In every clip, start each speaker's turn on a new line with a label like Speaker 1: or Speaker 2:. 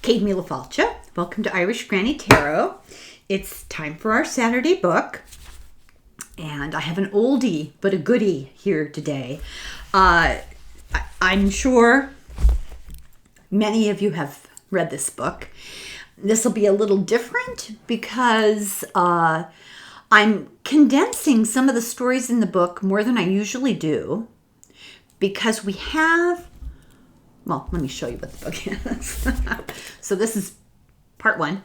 Speaker 1: Kate Milafalcha. Welcome to Irish Granny Tarot. It's time for our Saturday book. And I have an oldie, but a goodie here today. I'm sure many of you have read this book. This will be a little different because I'm condensing some of the stories in the book more than I usually do because we have, well, let me show you what the book is. So this is part 1.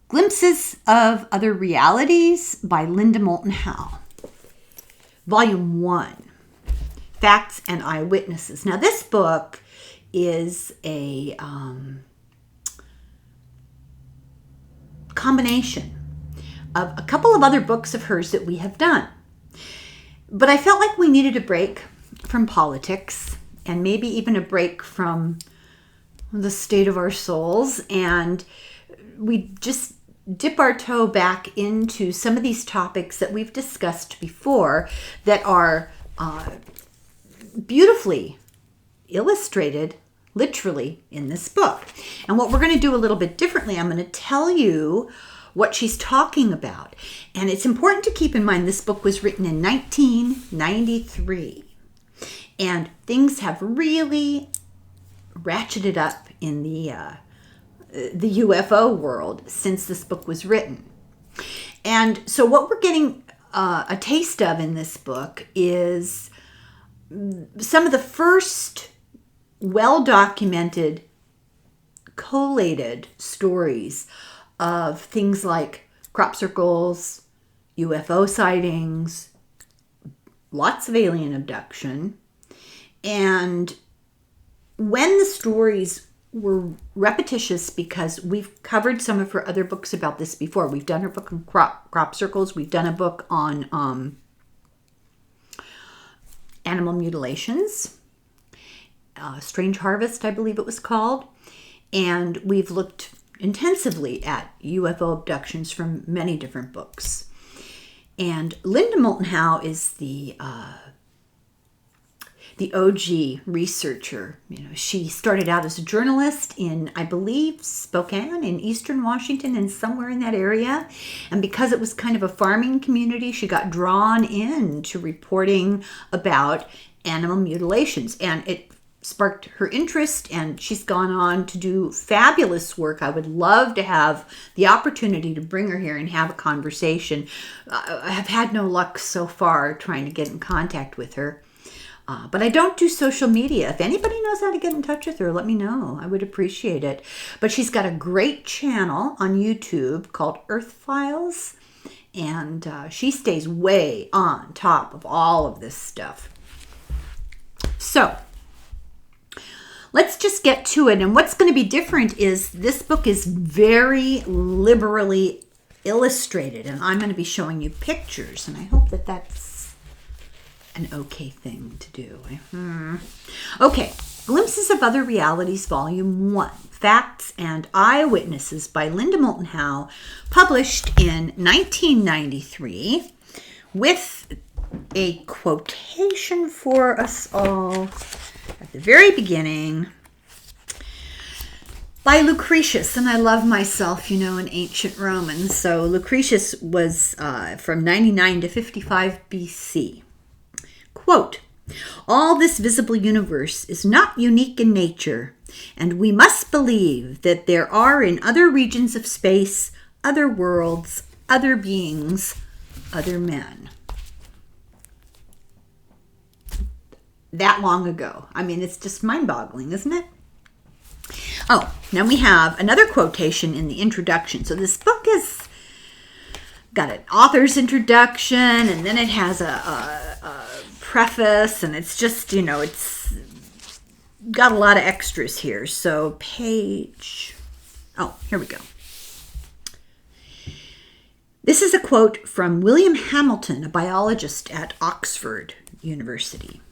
Speaker 1: Glimpses of Other Realities by Linda Moulton Howe. Volume 1. Facts and Eyewitnesses. Now this book is a combination of a couple of other books of hers that we have done. But I felt like we needed a break from politics and maybe even a break from the state of our souls. And we just dip our toe back into some of these topics that we've discussed before that are beautifully illustrated literally in this book. And what we're going to do a little bit differently, I'm going to tell you what she's talking about. And it's important to keep in mind this book was written in 1993. And things have really ratcheted up in the UFO world since this book was written. And so what we're getting a taste of in this book is some of the first well-documented, collated stories of things like crop circles, UFO sightings, lots of alien abduction. And when the stories were repetitious, because we've covered some of her other books about this before. We've done her book on crop circles. We've done a book on animal mutilations. Strange Harvest, I believe it was called. And we've looked intensively at UFO abductions from many different books. And Linda Moulton Howe is the OG researcher. You know, she started out as a journalist in, I believe, Spokane in eastern Washington and somewhere in that area. And because it was kind of a farming community, she got drawn into reporting about animal mutilations. And it sparked her interest, and she's gone on to do fabulous work. I would love to have the opportunity to bring her here and have a conversation. I have had no luck so far trying to get in contact with her. But I don't do social media. If anybody knows how to get in touch with her, let me know. I would appreciate it. But she's got a great channel on YouTube called Earth Files. And she stays way on top of all of this stuff. So let's just get to it. And what's going to be different is this book is very liberally illustrated. And I'm going to be showing you pictures. And I hope that that's an okay thing to do. Okay, Glimpses of Other Realities, Volume 1, Facts and Eyewitnesses by Linda Moulton Howe, published in 1993, with a quotation for us all at the very beginning by Lucretius. And I love myself, you know, in ancient Roman. So Lucretius was from 99 to 55 BC. Quote, "All this visible universe is not unique in nature, and we must believe that there are in other regions of space, other worlds, other beings, other men." That long ago. I mean, it's just mind-boggling, isn't it? Oh, now we have another quotation in the introduction. So this book is got an author's introduction, and then it has a preface, and it's just, you know, it's got a lot of extras here. So here we go. This is a quote from William Hamilton, a biologist at Oxford University.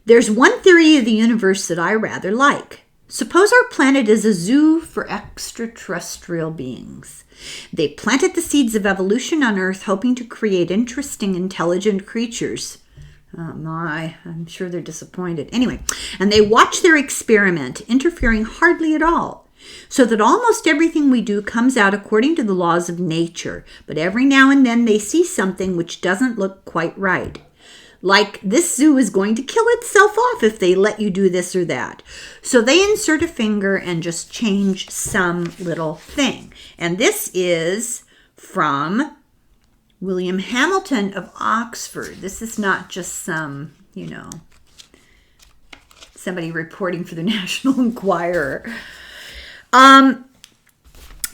Speaker 1: "There's one theory of the universe that I rather like. Suppose our planet is a zoo for extraterrestrial beings. They planted the seeds of evolution on Earth, hoping to create interesting, intelligent creatures. Oh my, I'm sure they're disappointed. Anyway, and they watch their experiment, interfering hardly at all, so that almost everything we do comes out according to the laws of nature. But every now and then they see something which doesn't look quite right. Like, this zoo is going to kill itself off if they let you do this or that. So they insert a finger and just change some little thing. And this is from William Hamilton of Oxford. This is not just some, somebody reporting for the National Enquirer.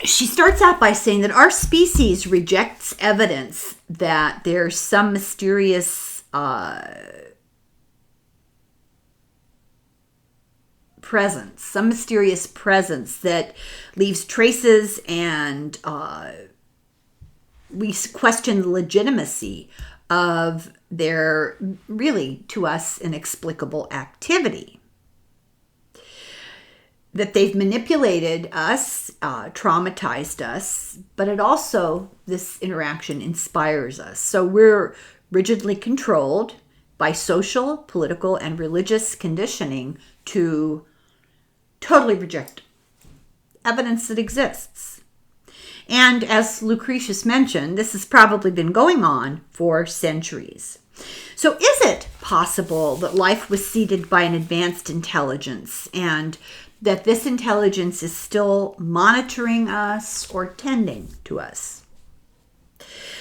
Speaker 1: She starts out by saying that our species rejects evidence that there's some mysterious presence that leaves traces, and we question the legitimacy of their really, to us, inexplicable activity. That they've manipulated us, traumatized us, but it also, this interaction inspires us. So we're rigidly controlled by social, political, and religious conditioning to totally reject evidence that exists. And as Lucretius mentioned, this has probably been going on for centuries. So is it possible that life was seeded by an advanced intelligence, and that this intelligence is still monitoring us or tending to us?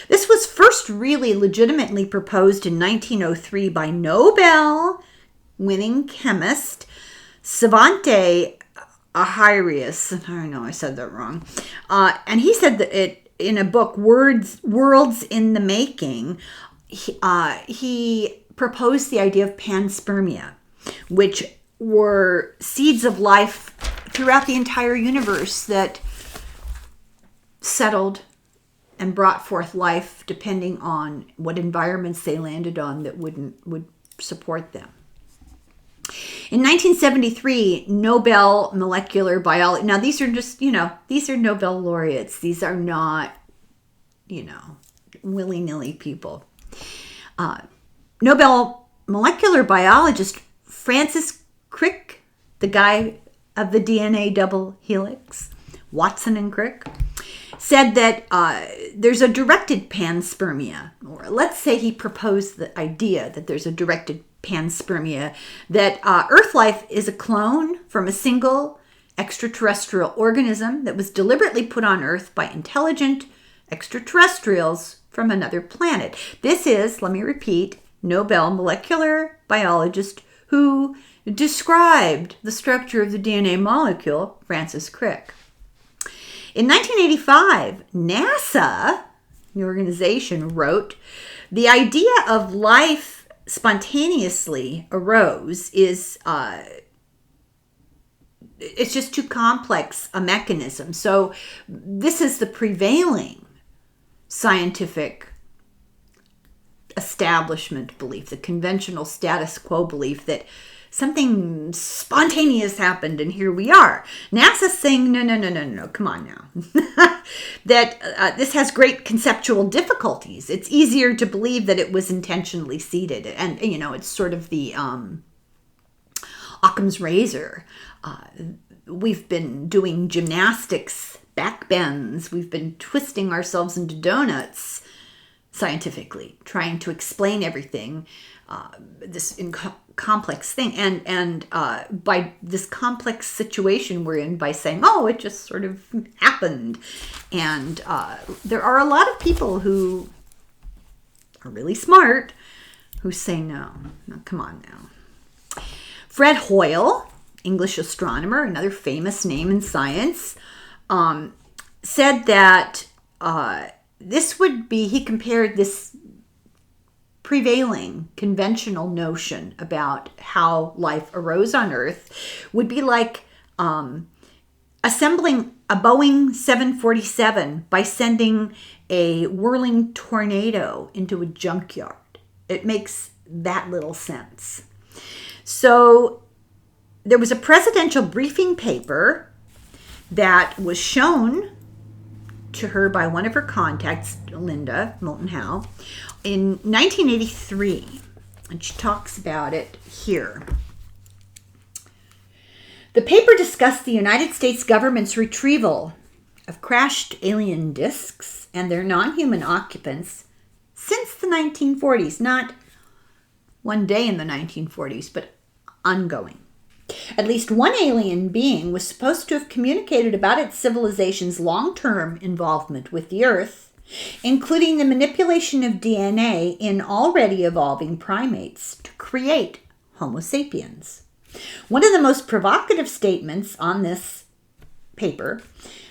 Speaker 1: This was first really legitimately proposed in 1903 by Nobel-winning chemist Svante Arrhenius. I know I said that wrong. And he said that in a book, Worlds in the Making, he proposed the idea of panspermia, which were seeds of life throughout the entire universe that settled and brought forth life depending on what environments they landed on that would support them. In 1973, Nobel molecular biology. Now these are just, these are Nobel laureates. These are not, willy-nilly people. Nobel molecular biologist Francis Crick, the guy of the DNA double helix, Watson and Crick, said that there's a directed panspermia, or let's say he proposed the idea that there's a directed panspermia, that Earth life is a clone from a single extraterrestrial organism that was deliberately put on Earth by intelligent extraterrestrials from another planet. This is, let me repeat, Nobel molecular biologist who described the structure of the DNA molecule, Francis Crick. In 1985, NASA, the organization, wrote, "The idea of life spontaneously arose is it's just too complex a mechanism." So this is the prevailing scientific establishment belief, the conventional status quo belief that something spontaneous happened and here we are. NASA's saying, no, come on now. That this has great conceptual difficulties. It's easier to believe that it was intentionally seeded. And, it's sort of the Occam's razor. We've been doing gymnastics, back bends. We've been twisting ourselves into donuts scientifically, trying to explain everything, this complex thing, and by this complex situation we're in, by saying, oh, it just sort of happened. And there are a lot of people who are really smart who say, no, come on now. Fred Hoyle, English astronomer, another famous name in science, said that this would be, he compared this prevailing conventional notion about how life arose on Earth would be like assembling a Boeing 747 by sending a whirling tornado into a junkyard. It makes that little sense. So there was a presidential briefing paper that was shown to her by one of her contacts, Linda Moulton Howe, in 1983. And she talks about it here. The paper discussed the United States government's retrieval of crashed alien discs and their non-human occupants since the 1940s, not one day in the 1940s, but ongoing. At least one alien being was supposed to have communicated about its civilization's long-term involvement with the Earth, including the manipulation of DNA in already evolving primates to create Homo sapiens. One of the most provocative statements on this paper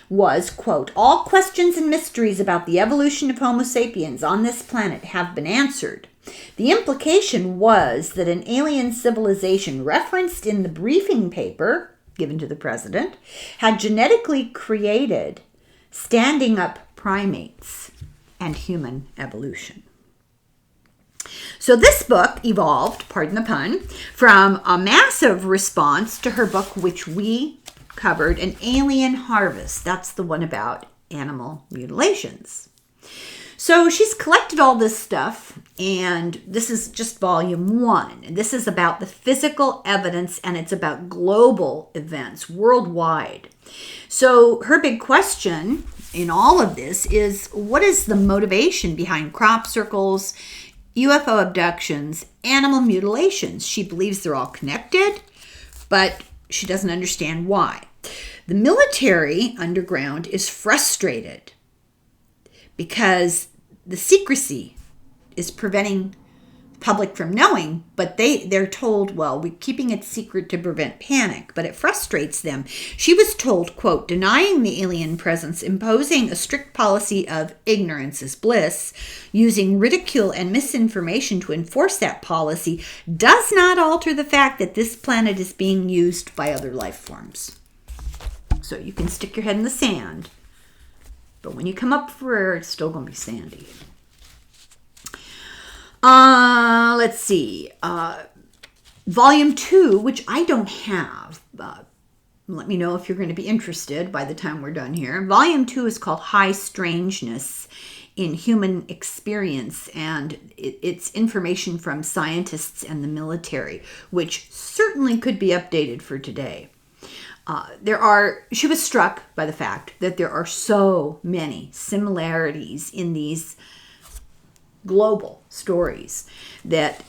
Speaker 1: was, quote, "All questions and mysteries about the evolution of Homo sapiens on this planet have been answered." The implication was that an alien civilization referenced in the briefing paper given to the president had genetically created standing up primates and human evolution. So this book evolved, pardon the pun, from a massive response to her book, which we covered, An Alien Harvest. That's the one about animal mutilations. So she's collected all this stuff, and this is just volume 1. This is about the physical evidence, and it's about global events worldwide. So her big question in all of this is, what is the motivation behind crop circles, UFO abductions, animal mutilations? She believes they're all connected, but she doesn't understand why. The military underground is frustrated because the secrecy is preventing the public from knowing, but they're told, well, we're keeping it secret to prevent panic, but it frustrates them. She was told, quote, "Denying the alien presence, imposing a strict policy of ignorance is bliss, using ridicule and misinformation to enforce that policy does not alter the fact that this planet is being used by other life forms." So you can stick your head in the sand, but when you come up for air, it's still going to be sandy. Let's see. Volume 2, which I don't have. Let me know if you're going to be interested by the time we're done here. Volume 2 is called High Strangeness in Human Experience, and it's information from scientists and the military, which certainly could be updated for today. She was struck by the fact that there are so many similarities in these global stories that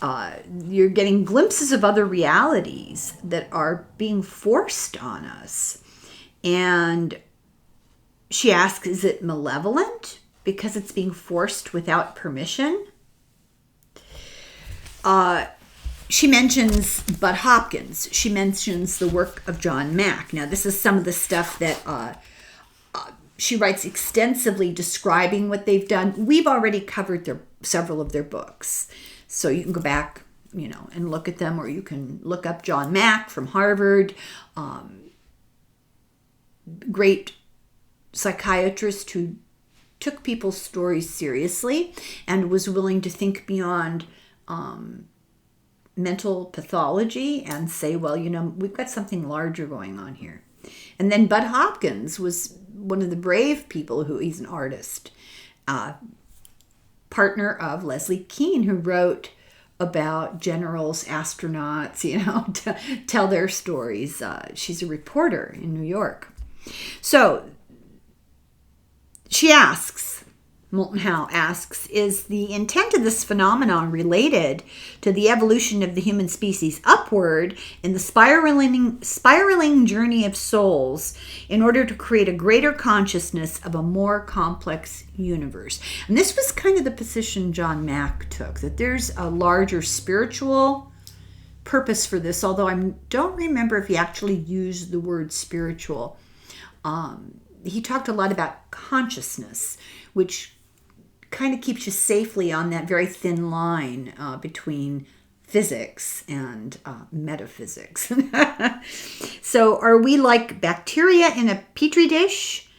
Speaker 1: you're getting glimpses of other realities that are being forced on us. And she asks, is it malevolent because it's being forced without permission? She mentions Bud Hopkins. She mentions the work of John Mack. Now, this is some of the stuff that she writes extensively describing what they've done. We've already covered several of their books. So you can go back, and look at them, or you can look up John Mack from Harvard. Great psychiatrist who took people's stories seriously and was willing to think beyond mental pathology and say, well, we've got something larger going on here. And then Bud Hopkins was one of the brave people he's an artist, partner of Leslie Kean, who wrote about generals, astronauts, to tell their stories. She's a reporter in New York. So Moulton Howe asks, is the intent of this phenomenon related to the evolution of the human species upward in the spiraling journey of souls in order to create a greater consciousness of a more complex universe? And this was kind of the position John Mack took, that there's a larger spiritual purpose for this, although I don't remember if he actually used the word spiritual. He talked a lot about consciousness, which kind of keeps you safely on that very thin line between physics and metaphysics. So are we like bacteria in a petri dish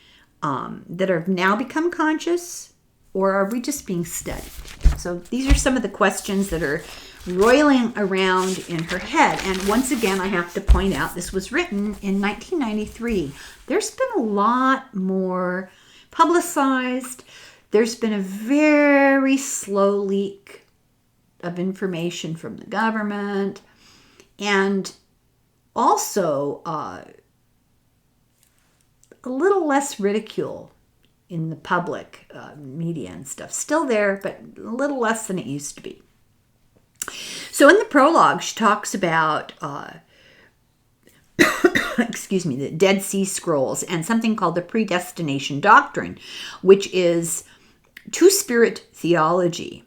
Speaker 1: that have now become conscious, or are we just being studied? So these are some of the questions that are roiling around in her head. And once again, I have to point out, this was written in 1993. There's been a lot more publicized. There's been a very slow leak of information from the government, and also a little less ridicule in the public media and stuff. Still there, but a little less than it used to be. So in the prologue, she talks about, the Dead Sea Scrolls and something called the predestination doctrine, which is two-spirit theology,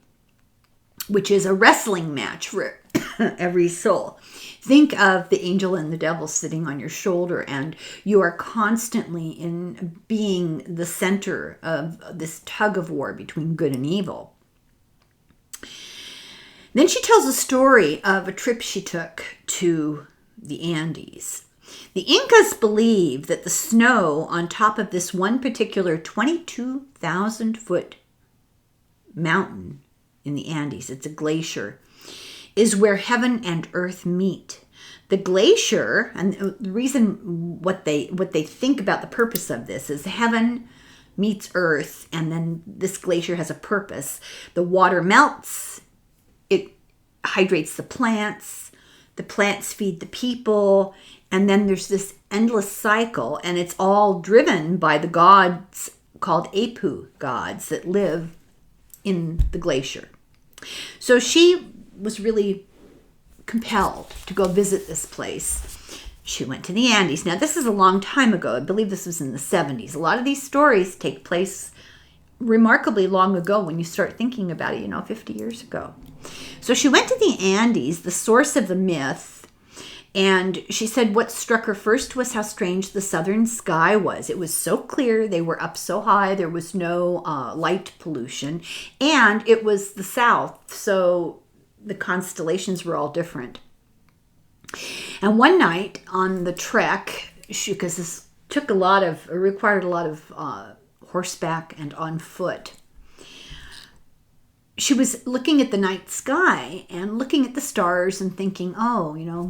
Speaker 1: which is a wrestling match for every soul. Think of the angel and the devil sitting on your shoulder, and you are constantly in being the center of this tug of war between good and evil. Then she tells a story of a trip she took to the Andes. The Incas believe that the snow on top of this one particular 22,000-foot mountain in the Andes, it's a glacier, is where heaven and earth meet. The glacier, and the reason what they think about the purpose of this is feaven meets earth, and then this glacier has a purpose. The water melts, it hydrates the plants feed the people, and then there's this endless cycle, and it's all driven by the gods called Apu gods that live in the glacier. So she was really compelled to go visit this place. She went to the Andes. Now, this is a long time ago. I believe this was in the 70s. A lot of these stories take place remarkably long ago when you start thinking about it, 50 years ago. So she went to the Andes, the source of the myth, and she said what struck her first was how strange the southern sky was. It was so clear. They were up so high. There was no light pollution. And it was the south, so the constellations were all different. And one night on the trek, because this required a lot of horseback and on foot, she was looking at the night sky and looking at the stars and thinking,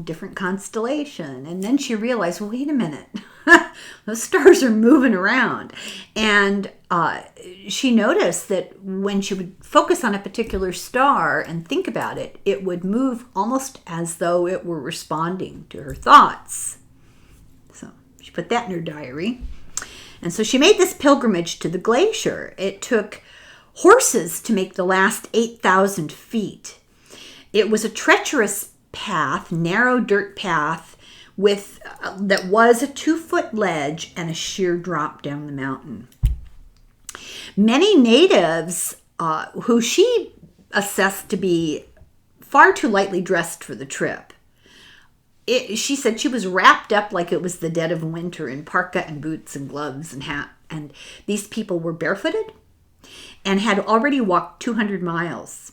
Speaker 1: different constellation. And then she realized, well, wait a minute, those stars are moving around. And she noticed that when she would focus on a particular star and think about it, it would move almost as though it were responding to her thoughts. So she put that in her diary. And so she made this pilgrimage to the glacier. It took horses to make the last 8,000 feet. It was a treacherous path, narrow dirt path that was a 2-foot ledge and a sheer drop down the mountain. Many natives who she assessed to be far too lightly dressed for the trip. She said she was wrapped up like it was the dead of winter in parka and boots and gloves and hat. And these people were barefooted and had already walked 200 miles.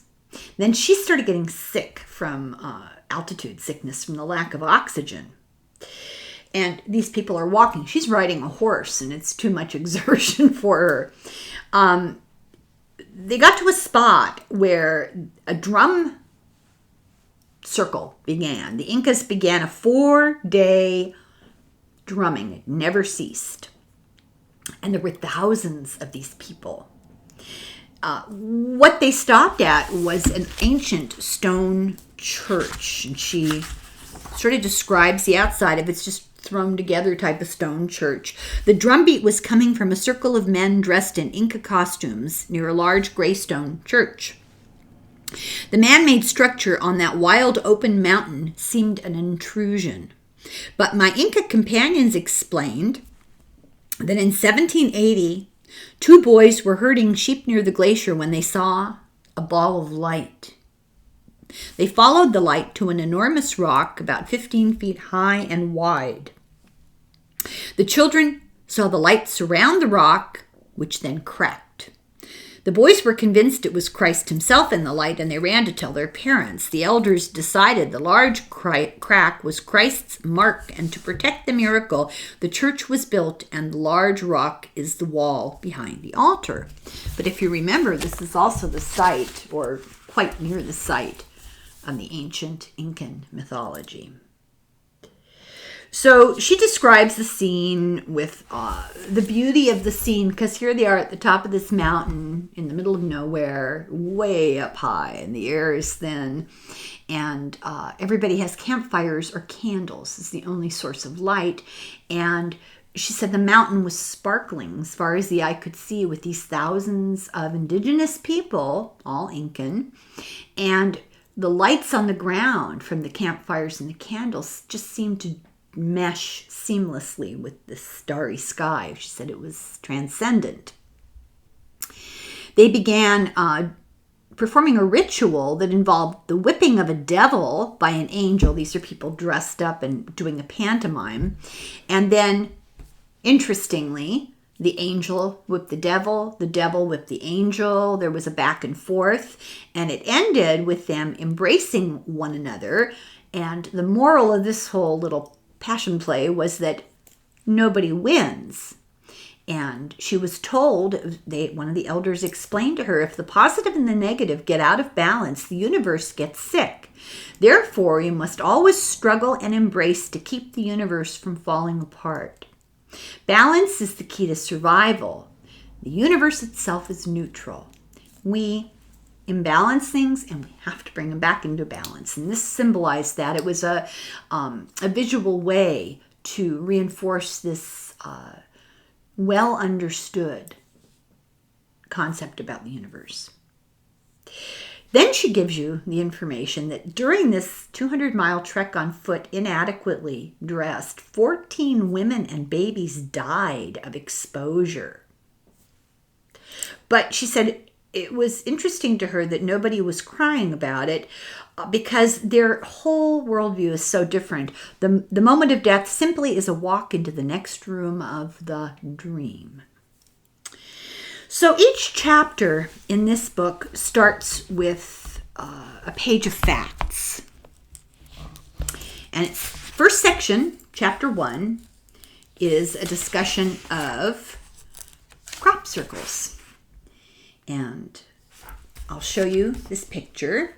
Speaker 1: Then she started getting sick from altitude sickness from the lack of oxygen. And these people are walking. She's riding a horse, and it's too much exertion for her. They got to a spot where a drum circle began. The Incas began a 4-day drumming. It never ceased. And there were thousands of these people. What they stopped at was an ancient stone church. And she sort of describes the outside of it. It's just thrown together type of stone church. The drumbeat was coming from a circle of men dressed in Inca costumes near a large gray stone church. The man-made structure on that wild open mountain seemed an intrusion. But my Inca companions explained that in 1780, 2 boys were herding sheep near the glacier when they saw a ball of light. They followed the light to an enormous rock about 15 feet high and wide. The children saw the light surround the rock, which then cracked. The boys were convinced it was Christ himself in the light, and they ran to tell their parents. The elders decided the large crack was Christ's mark, and to protect the miracle, the church was built, and the large rock is the wall behind the altar. But if you remember, this is also the site, or quite near the site, of the ancient Incan mythology. So she describes the scene with the beauty of the scene, because here they are at the top of this mountain in the middle of nowhere, way up high, and the air is thin, and everybody has campfires or candles is the only source of light. And she said the mountain was sparkling as far as the eye could see with these thousands of indigenous people, all Incan, and the lights on the ground from the campfires and the candles just seemed to mesh seamlessly with the starry sky. She said it was transcendent. They began performing a ritual that involved the whipping of a devil by an angel. These are people dressed up and doing a pantomime. And then, interestingly, the angel whipped the devil whipped the angel. There was a back and forth, and it ended with them embracing one another. And the moral of this whole little passion play was that nobody wins. And she was told, one of the elders explained to her, if the positive and the negative get out of balance, the universe gets sick. Therefore, you must always struggle and embrace to keep the universe from falling apart. Balance is the key to survival. The universe itself is neutral. We imbalance things and we have to bring them back into balance. And this symbolized that. It was a visual way to reinforce this well understood concept about the universe. Then she gives you the information that during this 200-mile trek on foot, inadequately dressed, 14 women and babies died of exposure. But she said it was interesting to her that nobody was crying about it because their whole worldview is so different. The moment of death simply is a walk into the next room of the dream. So each chapter in this book starts with a page of facts. And its first section, chapter 1, is a discussion of crop circles. And I'll show you this picture.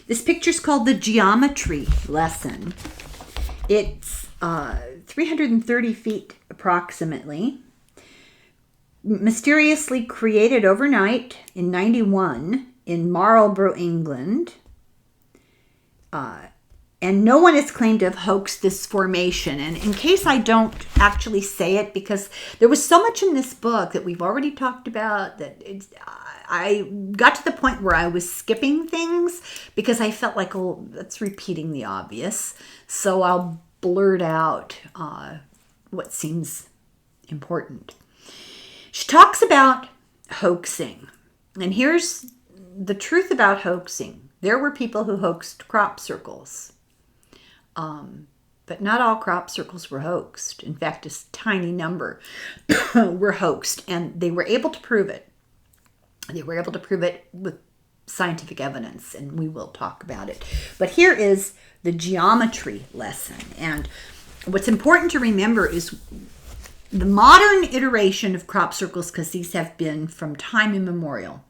Speaker 1: This picture is called the geometry lesson. It's 330 feet approximately. Mysteriously created overnight in 91 in Marlborough, England. And no one has claimed to have hoaxed this formation. And in case I don't actually say it, because there was so much in this book that we've already talked about, that I got to the point where I was skipping things because I felt like, oh, that's repeating the obvious. So I'll blurt out what seems important. She talks about hoaxing. And here's the truth about hoaxing. There were people who hoaxed crop circles. But not all crop circles were hoaxed. In fact, a tiny number were hoaxed. And they were able to prove it. They were able to prove it with scientific evidence. And we will talk about it. But here is the geometry lesson. And what's important to remember is the modern iteration of crop circles, because these have been from time immemorial,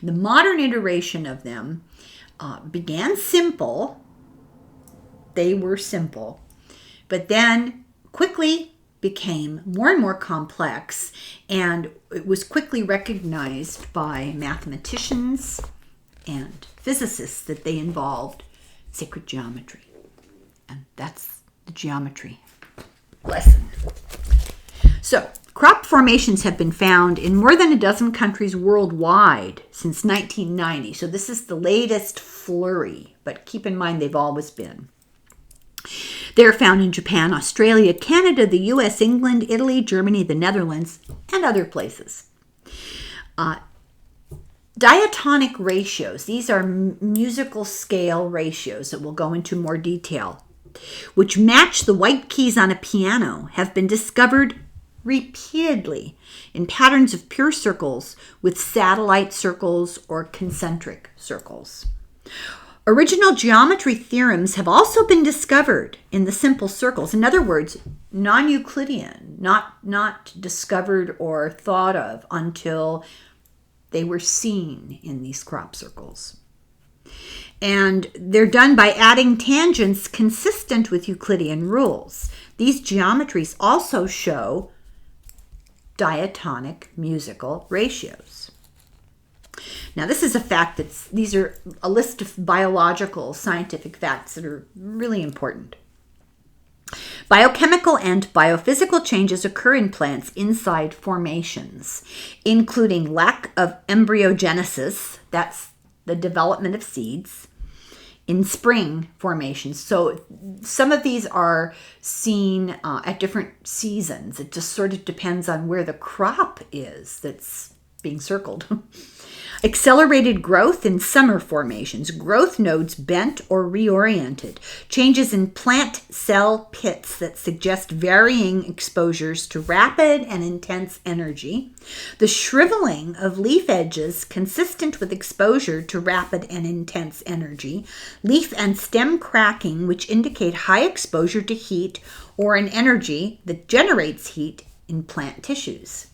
Speaker 1: the modern iteration of them began simple. They were simple, but then quickly became more and more complex, and it was quickly recognized by mathematicians and physicists that they involved sacred geometry. And that's the geometry lesson. So, crop formations have been found in more than a dozen countries worldwide since 1990. So this is the latest flurry, but keep in mind they've always been. They're found in Japan, Australia, Canada, the US, England, Italy, Germany, the Netherlands, and other places. Diatonic ratios, these are musical scale ratios that we'll go into more detail, which match the white keys on a piano, have been discovered repeatedly in patterns of pure circles with satellite circles or concentric circles. Original geometry theorems have also been discovered in the simple circles. In other words, non-Euclidean, not discovered or thought of until they were seen in these crop circles. And they're done by adding tangents consistent with Euclidean rules. These geometries also show diatonic musical ratios. Now, this is a fact these are a list of biological scientific facts that are really important. Biochemical and biophysical changes occur in plants inside formations, including lack of embryogenesis, that's the development of seeds, in spring formations. So some of these are seen at different seasons. It just sort of depends on where the crop is that's being circled. Accelerated growth in summer formations, growth nodes bent or reoriented, changes in plant cell pits that suggest varying exposures to rapid and intense energy, the shriveling of leaf edges consistent with exposure to rapid and intense energy, leaf and stem cracking which indicate high exposure to heat or an energy that generates heat in plant tissues.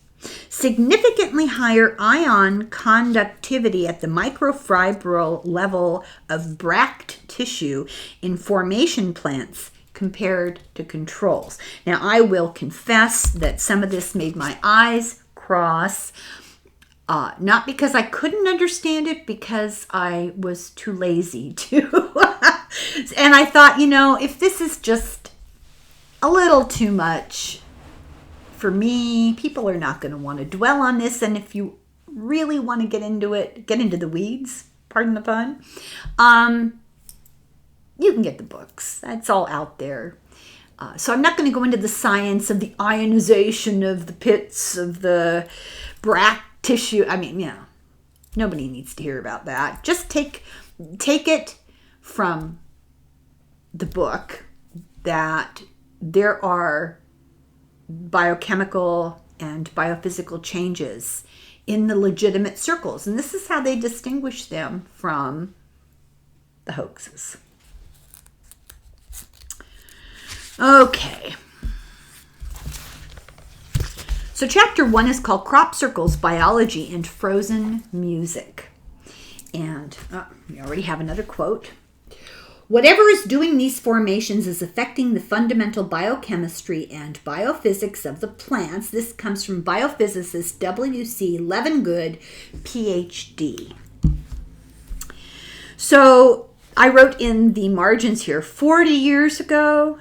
Speaker 1: Significantly higher ion conductivity at the microfibril level of bract tissue in formation plants compared to controls. Now, I will confess that some of this made my eyes cross, not because I couldn't understand it, because I was too lazy to. And I thought, if this is just a little too much for me, people are not going to want to dwell on this. And if you really want to get into it, get into the weeds, pardon the pun, you can get the books. That's all out there. So I'm not going to go into the science of the ionization of the pits of the bract tissue. I mean, nobody needs to hear about that. Just take it from the book that there are biochemical and biophysical changes in the legitimate circles. And this is how they distinguish them from the hoaxes. Okay. So chapter 1 is called Crop Circles, Biology and Frozen Music. And we already have another quote. Whatever is doing these formations is affecting the fundamental biochemistry and biophysics of the plants. This comes from biophysicist W.C. Levengood, Ph.D. So I wrote in the margins here, 40 years ago,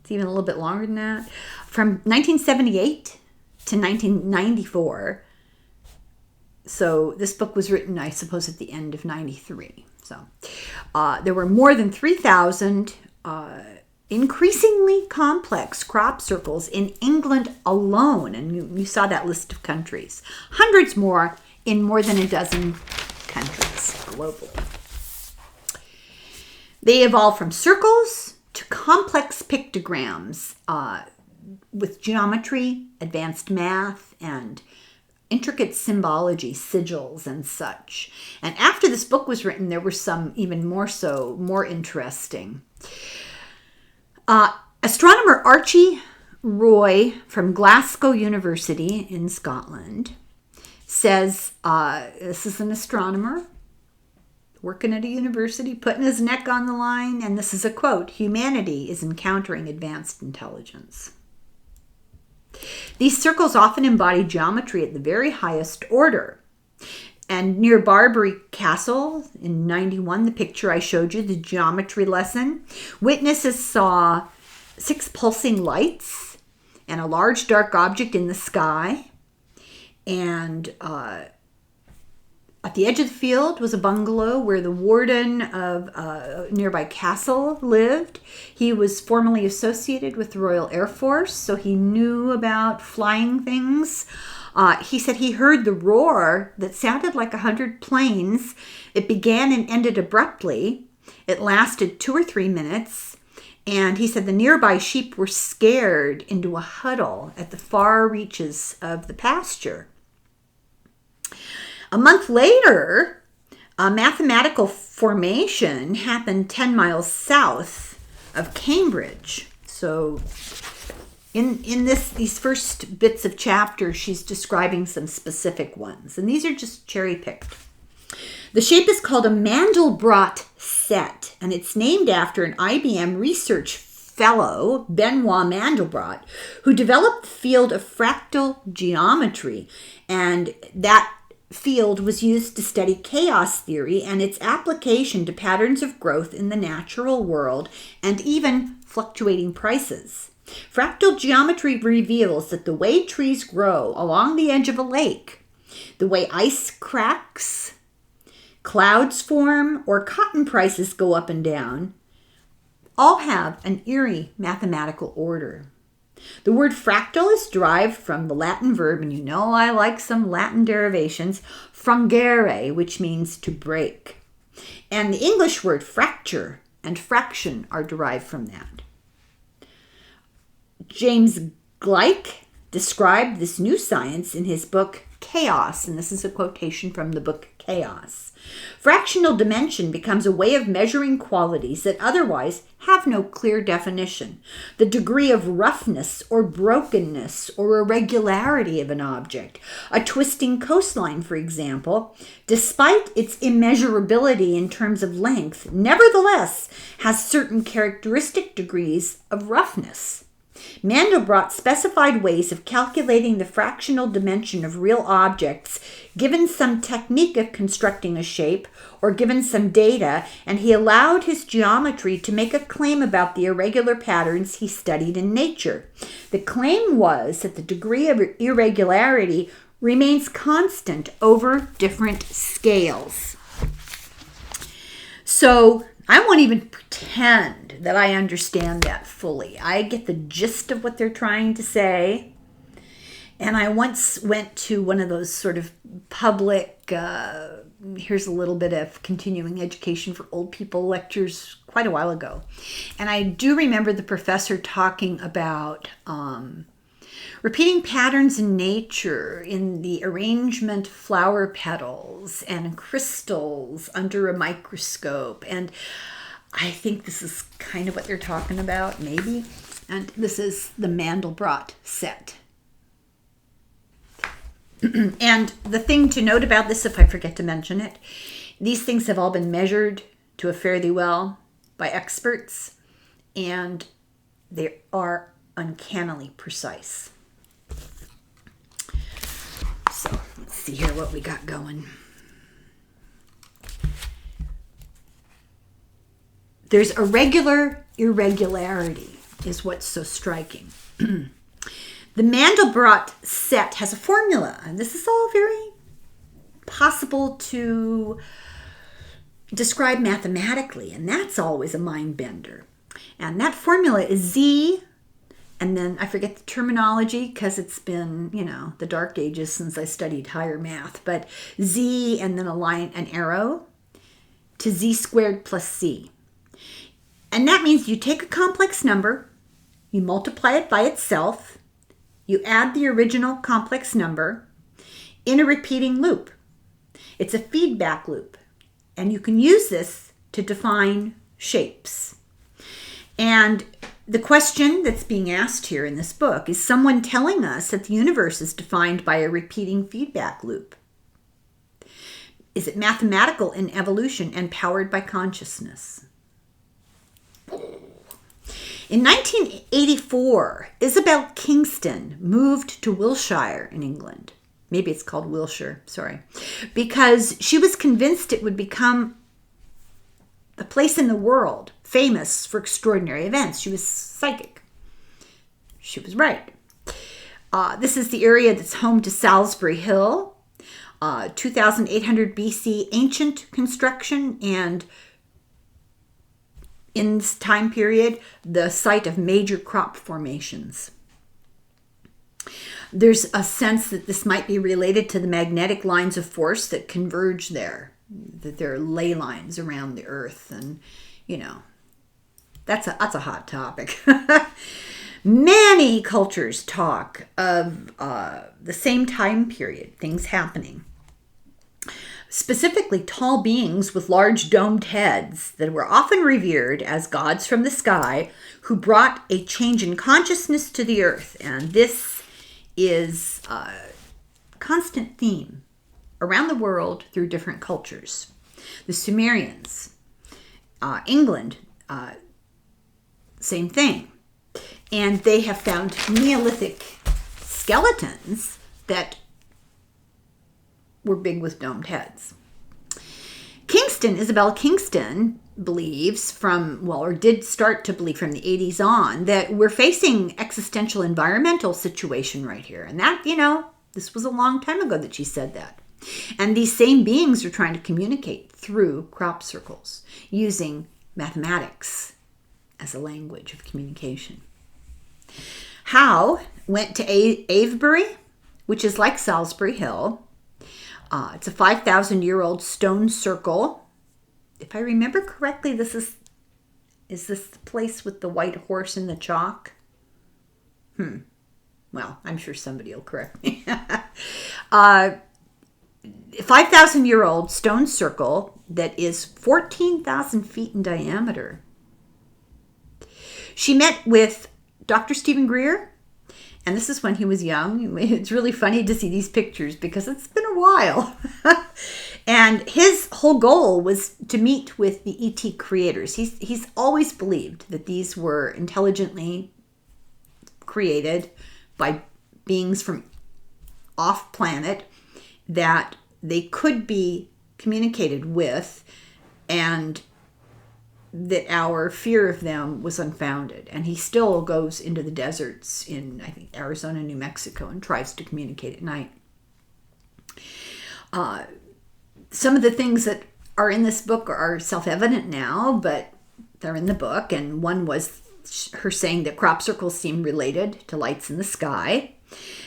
Speaker 1: it's even a little bit longer than that, from 1978 to 1994. So this book was written, I suppose, at the end of 93. So there were more than 3,000 increasingly complex crop circles in England alone. And you saw that list of countries. Hundreds more in more than a dozen countries globally. They evolved from circles to complex pictograms with geometry, advanced math, and intricate symbology, sigils, and such. And after this book was written, there were some even more interesting. Astronomer Archie Roy from Glasgow University in Scotland says, this is an astronomer working at a university, putting his neck on the line, and this is a quote, "Humanity is encountering advanced intelligence." These circles often embody geometry at the very highest order. And near Barbary Castle in 91, the picture I showed you, the geometry lesson, witnesses saw 6 pulsing lights and a large dark object in the sky. And at the edge of the field was a bungalow where the warden of a nearby castle lived. He was formerly associated with the Royal Air Force, so he knew about flying things. He said he heard the roar that sounded like 100 planes. It began and ended abruptly. It lasted 2 or 3 minutes. And he said the nearby sheep were scared into a huddle at the far reaches of the pasture. A month later, a mathematical formation happened 10 miles south of Cambridge. So in these first bits of chapters, she's describing some specific ones. And these are just cherry-picked. The shape is called a Mandelbrot set, and it's named after an IBM research fellow, Benoit Mandelbrot, who developed the field of fractal geometry, and that field was used to study chaos theory and its application to patterns of growth in the natural world and even fluctuating prices. Fractal geometry reveals that the way trees grow along the edge of a lake, the way ice cracks, clouds form, or cotton prices go up and down, all have an eerie mathematical order. The word fractal is derived from the Latin verb, and you know I like some Latin derivations, frangere, which means to break. And the English word fracture and fraction are derived from that. James Gleick described this new science in his book Chaos, and this is a quotation from the book Chaos. Fractional dimension becomes a way of measuring qualities that otherwise have no clear definition. The degree of roughness or brokenness or irregularity of an object. A twisting coastline, for example, despite its immeasurability in terms of length, nevertheless has certain characteristic degrees of roughness. Mandelbrot specified ways of calculating the fractional dimension of real objects given some technique of constructing a shape or given some data, and he allowed his geometry to make a claim about the irregular patterns he studied in nature. The claim was that the degree of irregularity remains constant over different scales. So I won't even pretend that I understand that fully. I get the gist of what they're trying to say. And I once went to one of those sort of public, here's a little bit of continuing education for old people lectures quite a while ago. And I do remember the professor talking about repeating patterns in nature, in the arrangement of flower petals and crystals under a microscope. And I think this is kind of what they're talking about, maybe. And this is the Mandelbrot set. And the thing to note about this, if I forget to mention it, these things have all been measured to a fairly well by experts, and they are uncannily precise. So let's see here what we got going. There's a regular irregularity is what's so striking. The Mandelbrot set has a formula, and this is all very possible to describe mathematically, and that's always a mind bender. And that formula is Z, and then I forget the terminology because it's been, the dark ages since I studied higher math, but Z and then a line, an arrow to Z squared plus C. And that means you take a complex number, you multiply it by itself, you add the original complex number in a repeating loop. It's a feedback loop, and you can use this to define shapes. And the question that's being asked here in this book is someone telling us that the universe is defined by a repeating feedback loop. Is it mathematical in evolution and powered by consciousness? In 1984, Isabel Kingston moved to Wiltshire in England. Maybe it's called Wilshire, sorry. Because she was convinced it would become the place in the world famous for extraordinary events. She was psychic. She was right. This is the area that's home to Salisbury Hill, 2800 BC ancient construction, and in this time period, the site of major crop formations. There's a sense that this might be related to the magnetic lines of force that converge there, that there are ley lines around the earth, and, that's a hot topic. Many cultures talk of the same time period, things happening. Specifically, tall beings with large domed heads that were often revered as gods from the sky who brought a change in consciousness to the earth. And this is a constant theme around the world through different cultures. The Sumerians, England, same thing. And they have found Neolithic skeletons that were big with domed heads. Isabel Kingston believes did start to believe from the 80s on, that we're facing existential environmental situation right here. And that, this was a long time ago that she said that. And these same beings are trying to communicate through crop circles, using mathematics as a language of communication. Howe went to Avebury, which is like Salisbury Hill. It's a 5,000-year-old stone circle. If I remember correctly, is this the place with the white horse and the chalk? Well, I'm sure somebody will correct me. 5,000-year-old stone circle that is 14,000 feet in diameter. She met with Dr. Stephen Greer, and this is when he was young. It's really funny to see these pictures because it's been a while. And his whole goal was to meet with the ET creators. He's always believed that these were intelligently created by beings from off planet, that they could be communicated with, and that our fear of them was unfounded. And he still goes into the deserts in, I think, Arizona, New Mexico, and tries to communicate at night. Some of the things that are in this book are self-evident now, but they're in the book. And one was her saying that crop circles seem related to lights in the sky,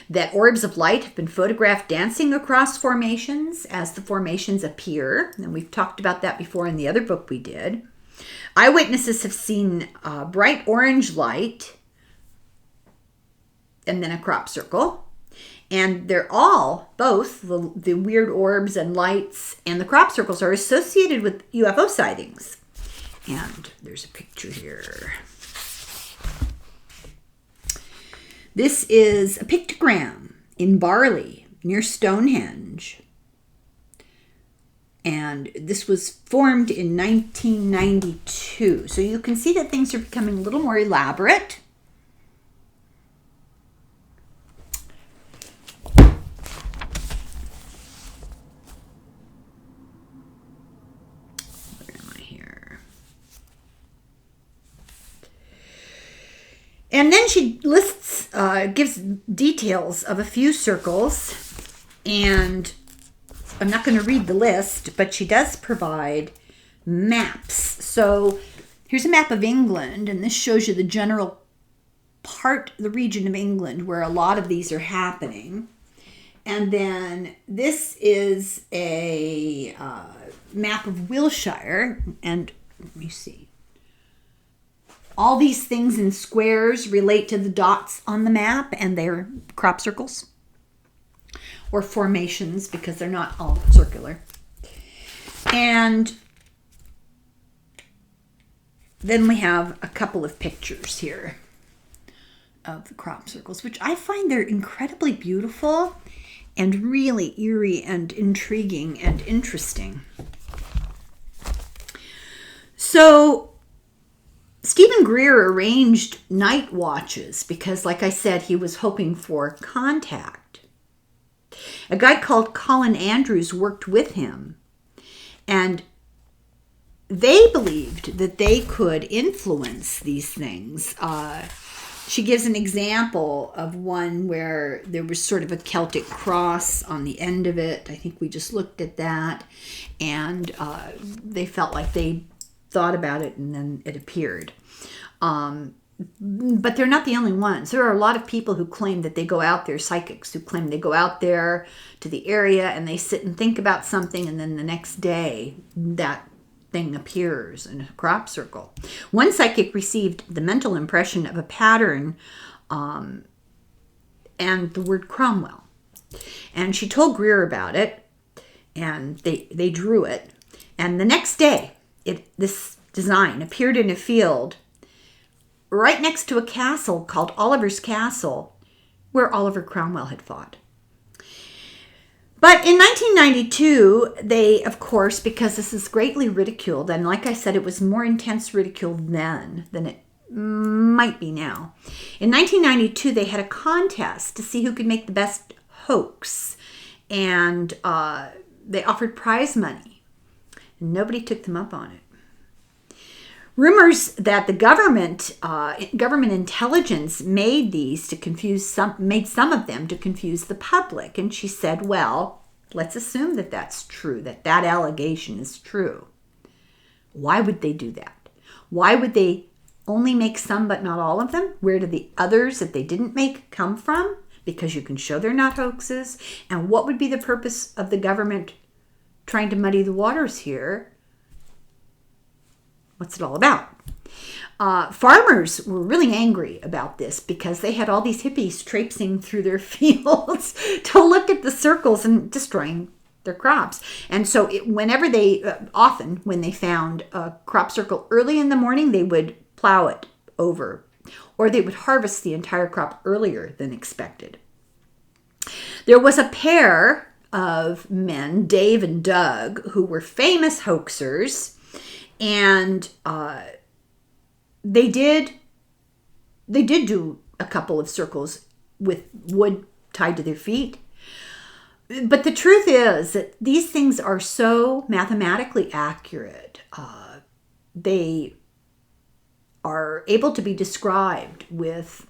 Speaker 1: that orbs of light have been photographed dancing across formations as the formations appear. And we've talked about that before in the other book we did. Eyewitnesses have seen bright orange light and then a crop circle. And they're all, both the weird orbs and lights and the crop circles, are associated with UFO sightings. And there's a picture here. This is a pictogram in Barley near Stonehenge. And this was formed in 1992. So you can see that things are becoming a little more elaborate. And then she lists, gives details of a few circles, and I'm not going to read the list, but she does provide maps. So here's a map of England, and this shows you the general the region of England where a lot of these are happening. And then this is a map of Wiltshire, and let me see. All these things in squares relate to the dots on the map, and they're crop circles or formations because they're not all circular. And then we have a couple of pictures here of the crop circles, which I find they're incredibly beautiful and really eerie and intriguing and interesting. So Stephen Greer arranged night watches because, like I said, he was hoping for contact. A guy called Colin Andrews worked with him, and they believed that they could influence these things. She gives an example of one where there was sort of a Celtic cross on the end of it. I think we just looked at that, and they felt like they thought about it and then it appeared. But they're not the only ones. There are a lot of people who claim that they go out there, psychics who claim they go out there to the area and they sit and think about something, and then the next day that thing appears in a crop circle. One psychic received the mental impression of a pattern and the word Cromwell. And she told Greer about it, and they drew it. And the next day, this design appeared in a field right next to a castle called Oliver's Castle, where Oliver Cromwell had fought. But in 1992, they, of course, because this is greatly ridiculed, and like I said, it was more intense ridicule then than it Might be now. In 1992, they had a contest to see who could make the best hoax, and they offered prize money. Nobody took them up on it. Rumors that the government intelligence made some of them to confuse the public. And she said, well, let's assume that that's true, that allegation is true. Why would they do that? Why would they only make some but not all of them? Where do the others that they didn't make come from? Because you can show they're not hoaxes. And what would be the purpose of the government trying to muddy the waters here? What's it all about? Farmers were really angry about this because they had all these hippies traipsing through their fields to look at the circles and destroying their crops. And so often when they found a crop circle early in the morning, they would plow it over, or they would harvest the entire crop earlier than expected. There was a pair of men, Dave and Doug, who were famous hoaxers. And they did do a couple of circles with wood tied to their feet. But the truth is that these things are so mathematically accurate. They are able to be described with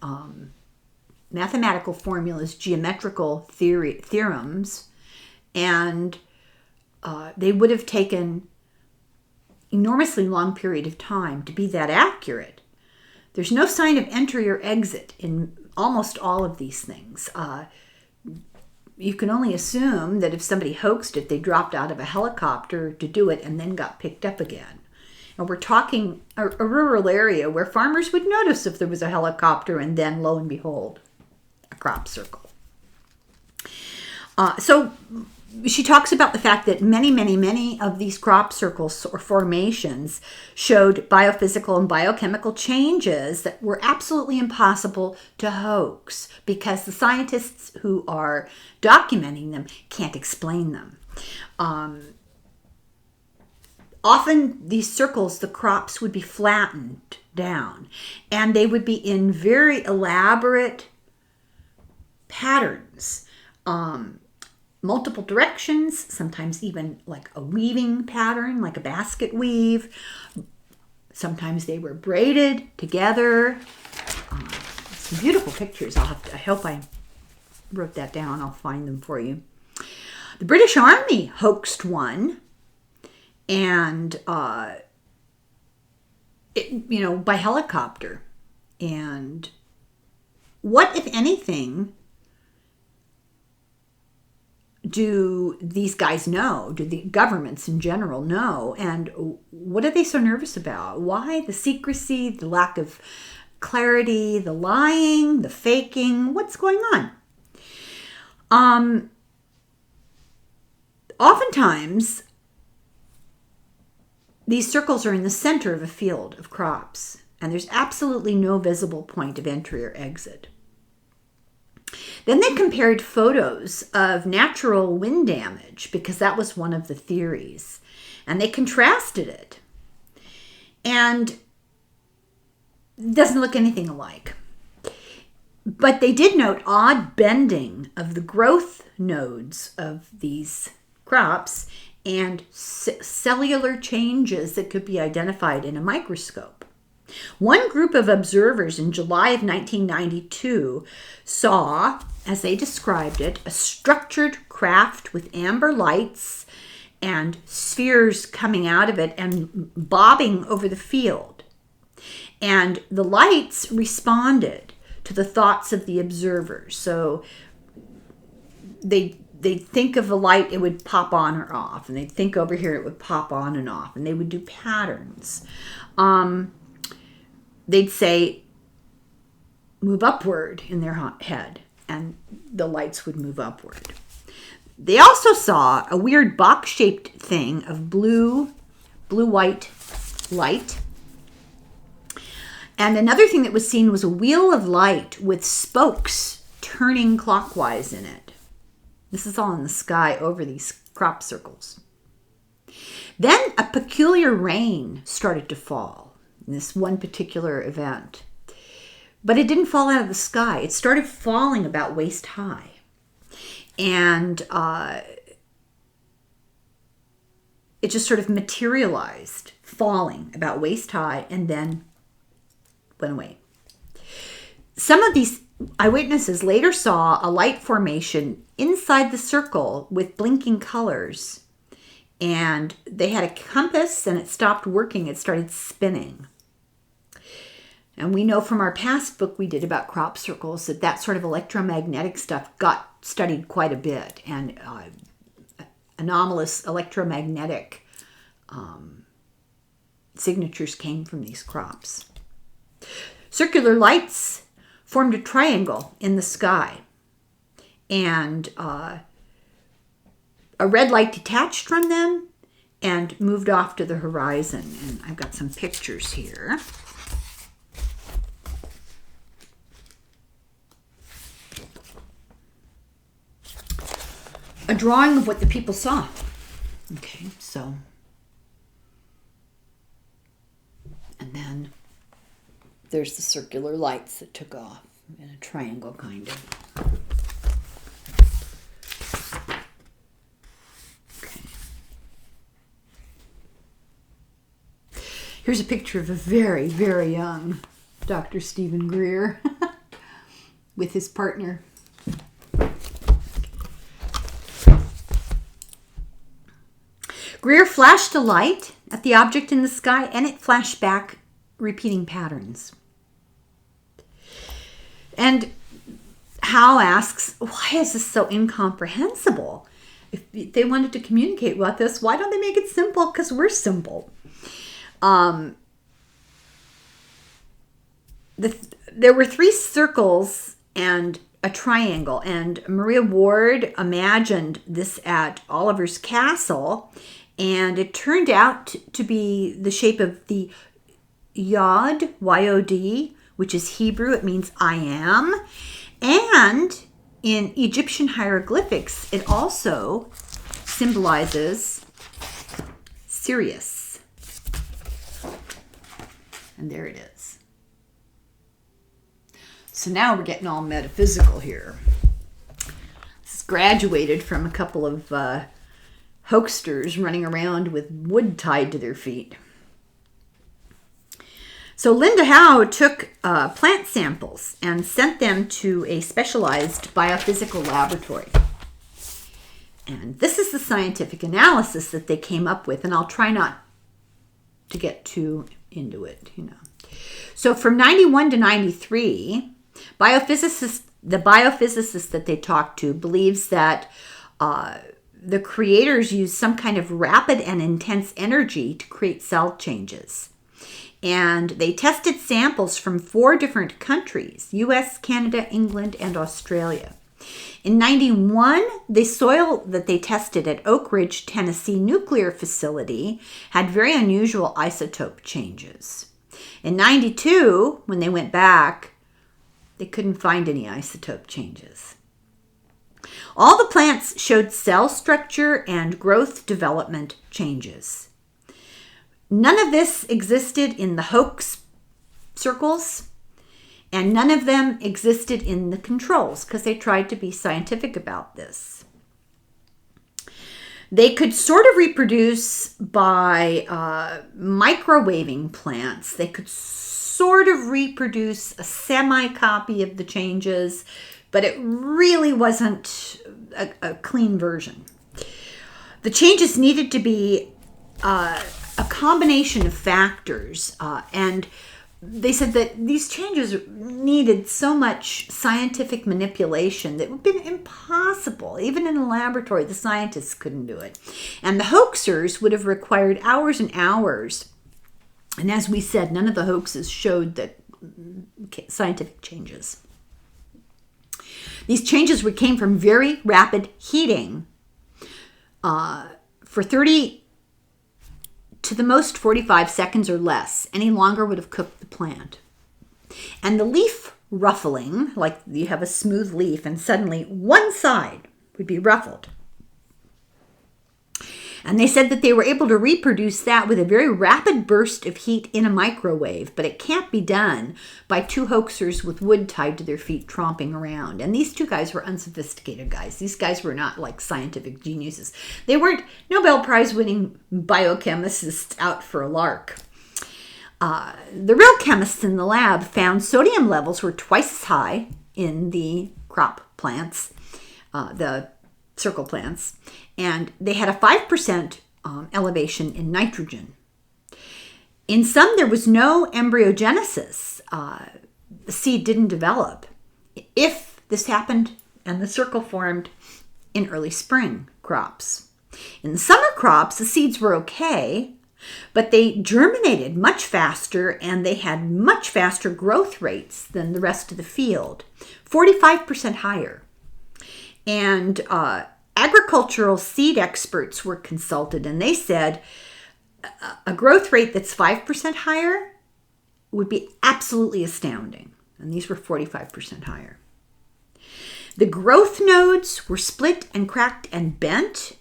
Speaker 1: mathematical formulas, geometrical theorems, and they would have taken enormously long period of time to be that accurate. There's no sign of entry or exit in almost all of these things. You can only assume that if somebody hoaxed it, they dropped out of a helicopter to do it and then got picked up again. And we're talking a rural area where farmers would notice if there was a helicopter, and then lo and behold, a crop circle. So she talks about the fact that many of these crop circles or formations showed biophysical and biochemical changes that were absolutely impossible to hoax because the scientists who are documenting them can't explain them. Often these circles, the crops would be flattened down, and they would be in very elaborate patterns. Multiple directions, sometimes even like a weaving pattern, like a basket weave. Sometimes they were braided together. Some beautiful pictures. I hope I wrote that down. I'll find them for you. The British Army hoaxed one, and by helicopter. And what, if anything, do these guys know? Do the governments in general know? And what are they so nervous about? Why the secrecy, the lack of clarity, the lying, the faking? What's going on? Oftentimes, these circles are in the center of a field of crops, and there's absolutely no visible point of entry or exit. Then they compared photos of natural wind damage, because that was one of the theories, and they contrasted it. And it doesn't look anything alike. But they did note odd bending of the growth nodes of these crops and cellular changes that could be identified in a microscope. One group of observers in July of 1992 saw, as they described it, a structured craft with amber lights and spheres coming out of it and bobbing over the field. And the lights responded to the thoughts of the observers. So they'd think of a light, it would pop on or off. And they'd think over here, it would pop on and off. And they would do patterns. They'd say, move upward in their head, and the lights would move upward. They also saw a weird box-shaped thing of blue-white light. And another thing that was seen was a wheel of light with spokes turning clockwise in it. This is all in the sky over these crop circles. Then a peculiar rain started to fall. this one particular event. But it didn't fall out of the sky. It started falling about waist high. And it just sort of materialized, falling about waist high, and then went away. Some of these eyewitnesses later saw a light formation inside the circle with blinking colors. And they had a compass, and it stopped working. It started spinning. And we know from our past book we did about crop circles that sort of electromagnetic stuff got studied quite a bit. And anomalous electromagnetic signatures came from these crops. Circular lights formed a triangle in the sky. And a red light detached from them and moved off to the horizon. And I've got some pictures here. A drawing of what the people saw. Okay, so. And then there's the circular lights that took off in a triangle kind of. Okay. Here's a picture of a very, very young Dr. Stephen Greer with his partner. Greer flashed a light at the object in the sky, and it flashed back, repeating patterns. And Howe asks, why is this so incomprehensible? If they wanted to communicate about this, why don't they make it simple? Because we're simple. There were 3 circles and a triangle, and Maria Ward imagined this at Oliver's Castle, and it turned out to be the shape of the Yod, Y-O-D, which is Hebrew. It means I am. And in Egyptian hieroglyphics, it also symbolizes Sirius. And there it is. So now we're getting all metaphysical here. This is graduated from a couple of hoaxsters running around with wood tied to their feet. So Linda Howe took plant samples and sent them to a specialized biophysical laboratory. And this is the scientific analysis that they came up with, and I'll try not to get too into it, So from 91 to 93, the biophysicist that they talked to believes that the creators used some kind of rapid and intense energy to create cell changes. And they tested samples from 4 different countries, US, Canada, England, and Australia. In 91, the soil that they tested at Oak Ridge, Tennessee nuclear facility had very unusual isotope changes. In 92, when they went back, they couldn't find any isotope changes. All the plants showed cell structure and growth development changes. None of this existed in the hoax circles, and none of them existed in the controls because they tried to be scientific about this. They could sort of reproduce by microwaving plants. They could sort of reproduce a semi-copy of the changes, but it really wasn't a clean version. The changes needed to be a combination of factors, and they said that these changes needed so much scientific manipulation that it would have been impossible. Even in a laboratory, the scientists couldn't do it. And the hoaxers would have required hours and hours. And as we said, none of the hoaxes showed that scientific changes. These changes came from very rapid heating for 30 to the most 45 seconds or less. Any longer would have cooked the plant. And the leaf ruffling, like you have a smooth leaf and suddenly one side would be ruffled. And they said that they were able to reproduce that with a very rapid burst of heat in a microwave, but it can't be done by two hoaxers with wood tied to their feet tromping around. And these two guys were unsophisticated guys. These guys were not like scientific geniuses. They weren't Nobel Prize winning biochemists out for a lark. The real chemists in the lab found sodium levels were twice as high in the crop plants, the circle plants, and they had a 5% elevation in nitrogen. In some, there was no embryogenesis. The seed didn't develop. If this happened and the circle formed in early spring crops. In the summer crops, the seeds were okay, but they germinated much faster and they had much faster growth rates than the rest of the field, 45% higher. And agricultural seed experts were consulted, and they said a growth rate that's 5% higher would be absolutely astounding. And these were 45% higher. The growth nodes were split and cracked and bent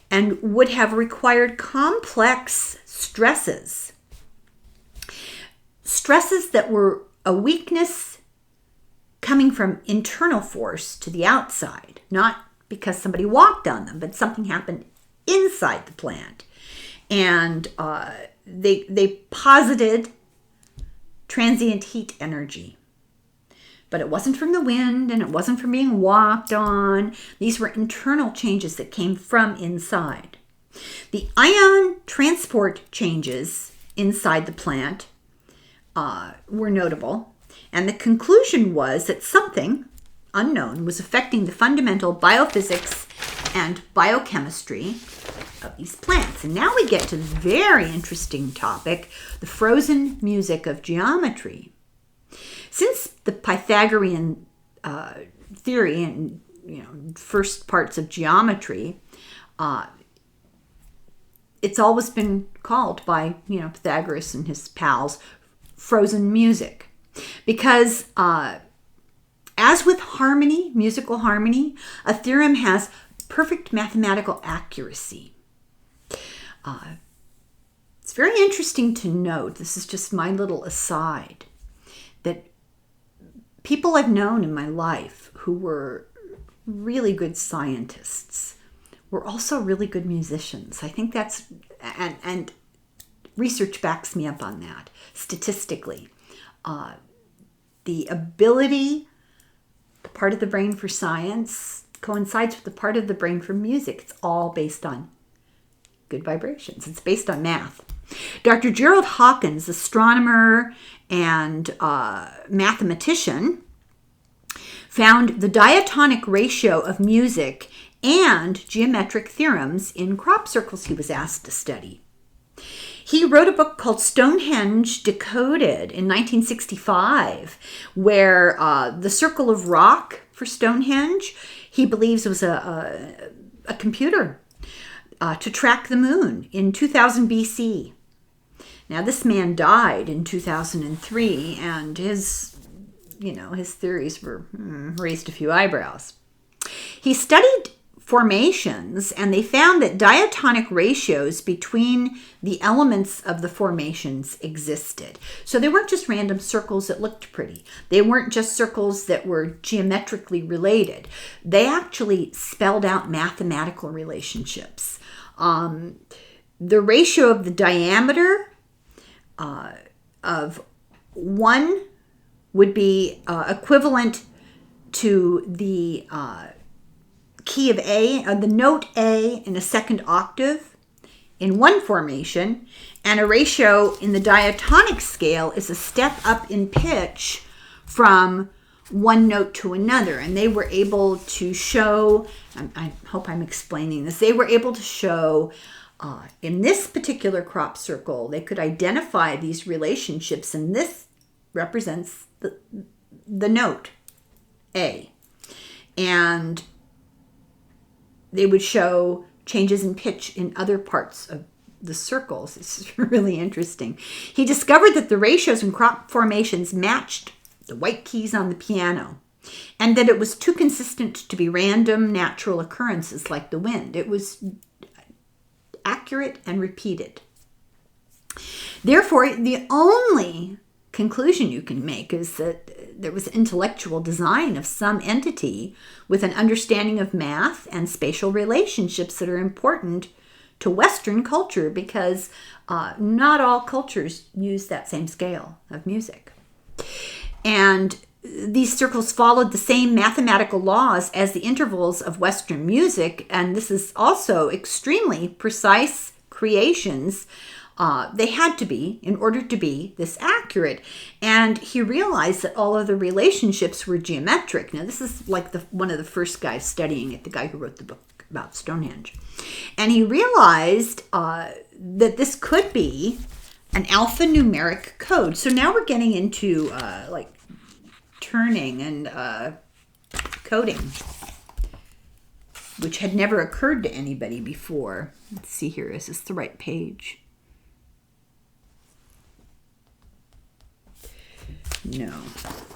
Speaker 1: and would have required complex stresses. Stresses that were a weakness coming from internal force to the outside, not because somebody walked on them, but something happened inside the plant. And they posited transient heat energy. But it wasn't from the wind and it wasn't from being walked on. These were internal changes that came from inside. The ion transport changes inside the plant were notable. And the conclusion was that something unknown was affecting the fundamental biophysics and biochemistry of these plants. And now we get to the very interesting topic, the frozen music of geometry. Since the Pythagorean theory and first parts of geometry, it's always been called by Pythagoras and his pals frozen music, because as with harmony, musical harmony, a theorem has perfect mathematical accuracy. It's very interesting to note, this is just my little aside, that people I've known in my life who were really good scientists were also really good musicians. I think that's, and research backs me up on that statistically. The ability, the part of the brain for science coincides with the part of the brain for music. It's all based on good vibrations. It's based on math. Dr. Gerald Hawkins, astronomer and mathematician, found the diatonic ratio of music and geometric theorems in crop circles he was asked to study. He wrote a book called Stonehenge Decoded in 1965, where the circle of rock for Stonehenge, he believes was a computer to track the moon in 2000 BC. Now, this man died in 2003, and his theories were raised a few eyebrows. He studied formations, and they found that diatonic ratios between the elements of the formations existed. So they weren't just random circles that looked pretty. They weren't just circles that were geometrically related. They actually spelled out mathematical relationships. The ratio of the diameter of one would be equivalent to the key of A, the note A in a second octave in one formation, and a ratio in the diatonic scale is a step up in pitch from one note to another. And they were able to show, I hope I'm explaining this, they were able to show in this particular crop circle, they could identify these relationships, and this represents the note A. And they would show changes in pitch in other parts of the circles. This is really interesting. He discovered that the ratios in crop formations matched the white keys on the piano, and that it was too consistent to be random natural occurrences like the wind. It was accurate and repeated. Therefore, the only conclusion you can make is that there was intellectual design of some entity with an understanding of math and spatial relationships that are important to Western culture, because not all cultures use that same scale of music. And these circles followed the same mathematical laws as the intervals of Western music, and this is also extremely precise creations. They had to be in order to be this accurate. And he realized that all of the relationships were geometric. Now, this is like one of the first guys studying it, the guy who wrote the book about Stonehenge. And he realized that this could be an alphanumeric code. So now we're getting into like turning and coding, which had never occurred to anybody before. Let's see here. Is this the right page? No,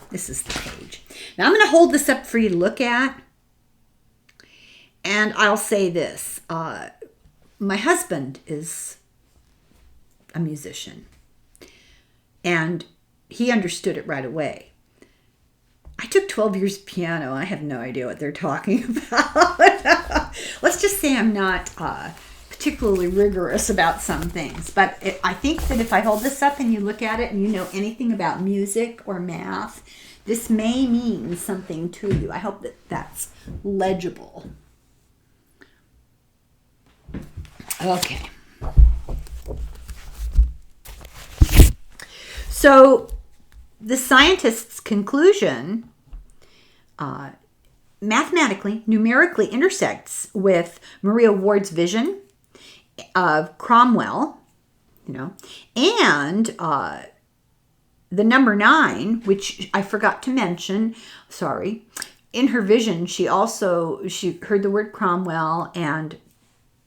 Speaker 1: this is the page. Now I'm going to hold this up for you to look at. And I'll say this. My husband is a musician. And he understood it right away. I took 12 years of piano. I have no idea what they're talking about. Let's just say I'm not particularly rigorous about some things. But I think that if I hold this up and you look at it and you know anything about music or math, this may mean something to you. I hope that that's legible. Okay. So the scientist's conclusion mathematically, numerically intersects with Maria Ward's vision of Cromwell, and the number 9, which I forgot to mention, sorry. In her vision, she heard the word Cromwell, and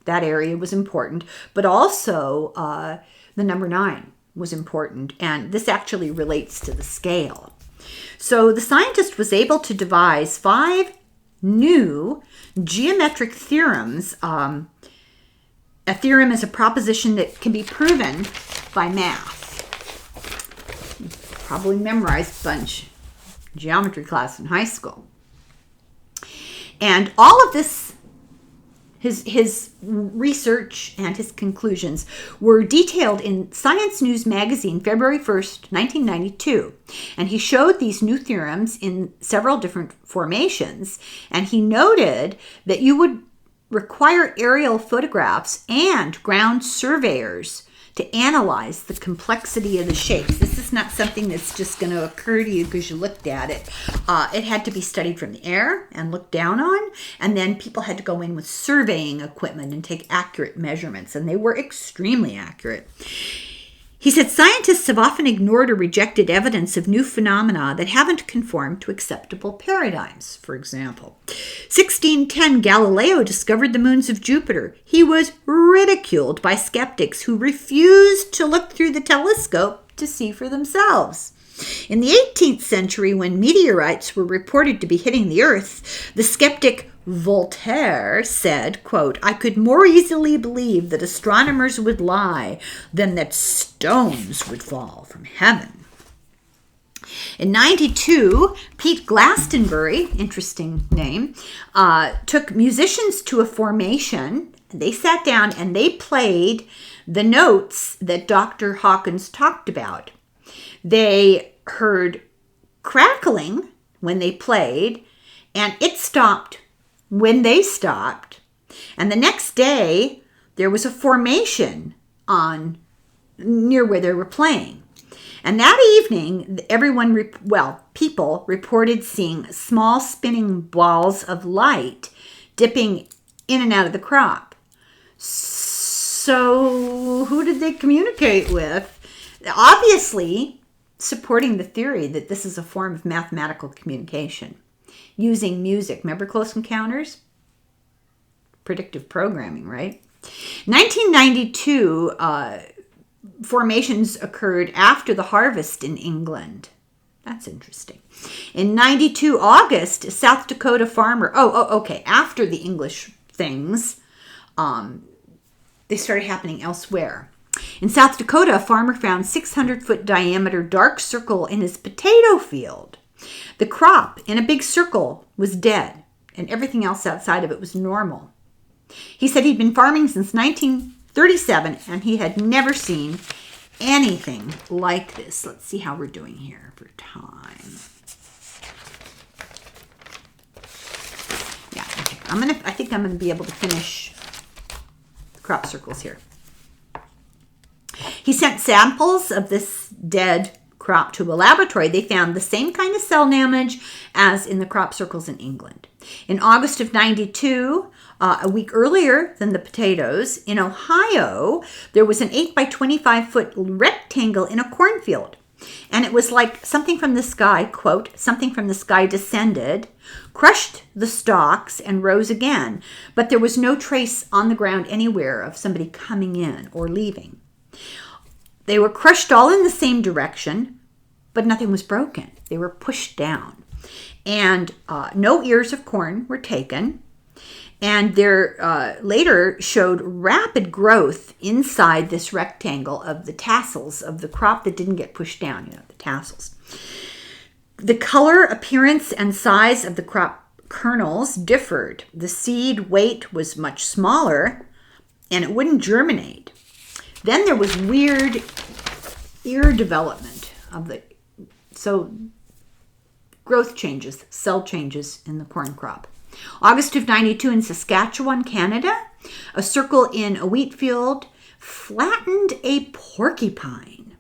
Speaker 1: that area was important, but also the number 9 was important, and this actually relates to the scale. So the scientist was able to devise 5 new geometric theorems. A theorem is a proposition that can be proven by math. You probably memorized a bunch geometry class in high school. And all of this, his research and his conclusions were detailed in Science News magazine, February 1st, 1992. And he showed these new theorems in several different formations. And he noted that you would require aerial photographs and ground surveyors to analyze the complexity of the shapes. This is not something that's just going to occur to you because you looked at it. It had to be studied from the air and looked down on, and then people had to go in with surveying equipment and take accurate measurements, and they were extremely accurate. He said, scientists have often ignored or rejected evidence of new phenomena that haven't conformed to acceptable paradigms. For example, 1610, Galileo discovered the moons of Jupiter. He was ridiculed by skeptics who refused to look through the telescope to see for themselves. In the 18th century, when meteorites were reported to be hitting the Earth, the skeptic Voltaire said, quote, I could more easily believe that astronomers would lie than that stones would fall from heaven. In 92, Pete Glastonbury, interesting name, took musicians to a formation. They sat down and they played the notes that Dr. Hawkins talked about. They heard crackling when they played, and it stopped when they stopped. And the next day, there was a formation near where they were playing. And that evening, people reported seeing small spinning balls of light dipping in and out of the crop. So who did they communicate with? Obviously, supporting the theory that this is a form of mathematical communication using music. Remember Close Encounters? Predictive programming, right? 1992, formations occurred after the harvest in England. That's interesting. In 92 August, a South Dakota farmer, after the English things, they started happening elsewhere. In South Dakota, a farmer found 600-foot diameter dark circle in his potato field. The crop in a big circle was dead, and everything else outside of it was normal. He said he'd been farming since 1937, and he had never seen anything like this. Let's see how we're doing here for time. Yeah, okay. I think I'm gonna be able to finish the crop circles here. He sent samples of this dead crop to a laboratory. They found the same kind of cell damage as in the crop circles in England. In August of 92, a week earlier than the potatoes, in Ohio, there was an 8 by 25 foot rectangle in a cornfield. And it was like something from the sky, quote, something from the sky descended, crushed the stalks, and rose again. But there was no trace on the ground anywhere of somebody coming in or leaving. They were crushed all in the same direction, but nothing was broken. They were pushed down. And no ears of corn were taken. And there later showed rapid growth inside this rectangle of the tassels of the crop that didn't get pushed down, the tassels. The color, appearance, and size of the crop kernels differed. The seed weight was much smaller, and it wouldn't germinate. Then there was weird ear development so growth changes, cell changes in the corn crop. August of 92 in Saskatchewan, Canada, a circle in a wheat field flattened a porcupine.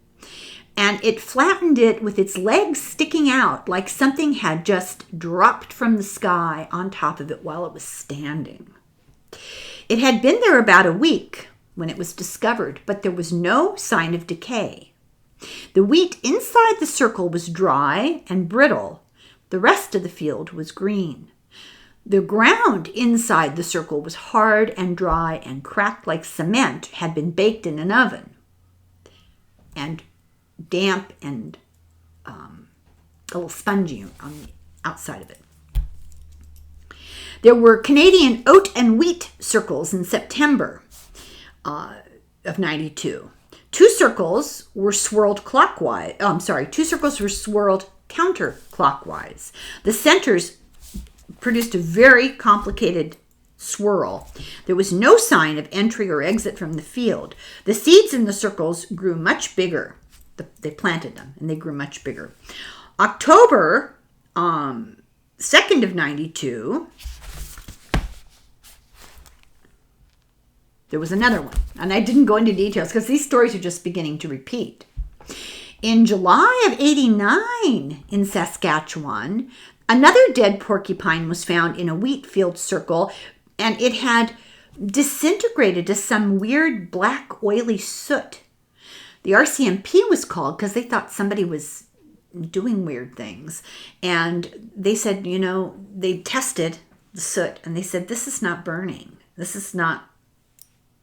Speaker 1: And it flattened it with its legs sticking out like something had just dropped from the sky on top of it while it was standing. It had been there about a week when it was discovered, but there was no sign of decay. The wheat inside the circle was dry and brittle. The rest of the field was green. The ground inside the circle was hard and dry and cracked like cement had been baked in an oven, and damp and a little spongy on the outside of it. There were Canadian oat and wheat circles in September of 92. Two circles were swirled counterclockwise. The centers produced a very complicated swirl. There was no sign of entry or exit from the field. The seeds in the circles grew much bigger. They planted them, and they grew much bigger. October 2nd of 92, there was another one. And I didn't go into details because these stories are just beginning to repeat. In July of 89 in Saskatchewan, another dead porcupine was found in a wheat field circle, and it had disintegrated to some weird black oily soot. The RCMP was called because they thought somebody was doing weird things. And they said, they tested the soot, and they said, this is not burning. This is not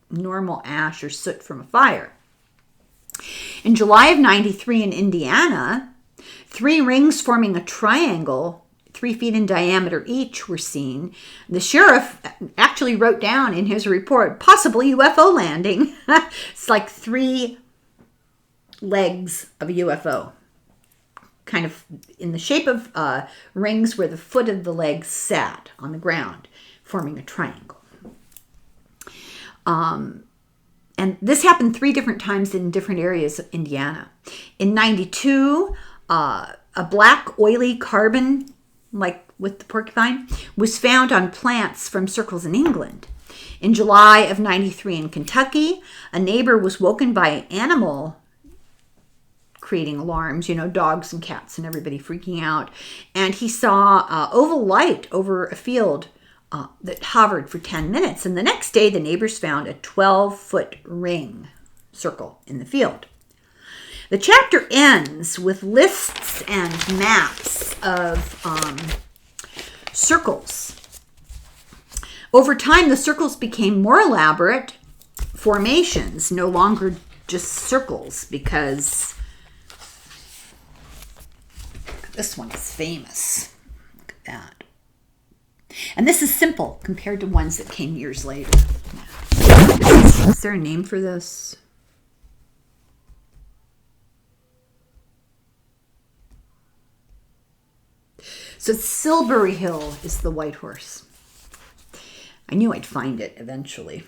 Speaker 1: normal ash or soot from a fire. In July of 93 in Indiana, 3 rings forming a triangle 3 feet in diameter each were seen. The sheriff actually wrote down in his report, possible UFO landing. It's like 3 legs of a UFO, kind of in the shape of rings where the foot of the legs sat on the ground, forming a triangle. And this happened 3 different times in different areas of Indiana. In 92, a black oily carbon, like with the porcupine, was found on plants from circles in England. In July of 93 in Kentucky, a neighbor was woken by an animal creating alarms, dogs and cats and everybody freaking out. And he saw oval light over a field that hovered for 10 minutes. And the next day, the neighbors found a 12-foot ring circle in the field. The chapter ends with lists and maps of circles. Over time, the circles became more elaborate formations, no longer just circles, because this one is famous. Look at that. And this is simple compared to ones that came years later. Is there a name for this? So Silbury Hill is the white horse. I knew I'd find it eventually.